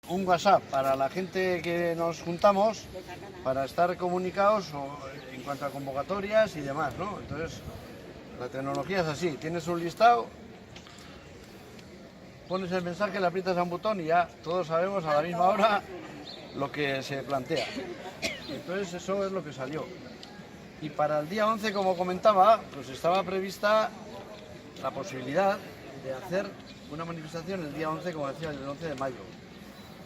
Un WhatsApp para la gente que nos juntamos para estar comunicados en cuanto a convocatorias y demás, ¿no? Entonces, la tecnología es así, tienes un listado, pones el mensaje, le aprietas a un botón y ya todos sabemos a la misma hora lo que se plantea. Entonces eso es lo que salió. Y para el día 11, como comentaba, pues estaba prevista la posibilidad de hacer una manifestación el día 11, como decía, el 11 de mayo.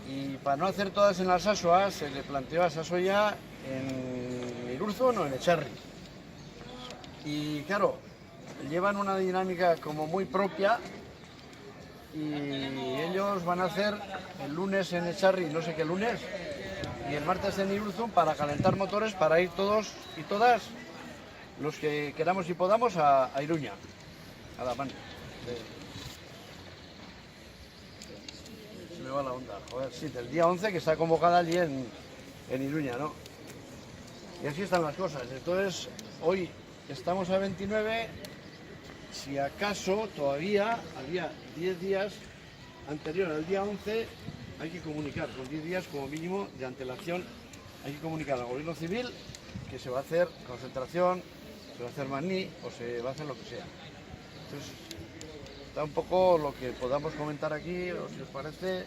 Y para no hacer todas en la Sasua, se le planteó a Sasoya en Irurzun o en Echarri. Y claro, llevan una dinámica como muy propia y ellos van a hacer el lunes en Echarri, no sé qué lunes, y el martes en Irurzun para calentar motores para ir todos y todas los que queramos y podamos a Iruña, a la mano. Se me va la onda, joder, sí, del día 11 que está convocada allí en Iruña, ¿no? Y así están las cosas. Entonces, hoy estamos a 29, si acaso todavía había 10 días anterior al día 11, hay que comunicar, con 10 días como mínimo de antelación, hay que comunicar al gobierno civil que se va a hacer concentración, se va a hacer maní o se va a hacer lo que sea. Entonces, está un poco lo que podamos comentar aquí, o si os parece.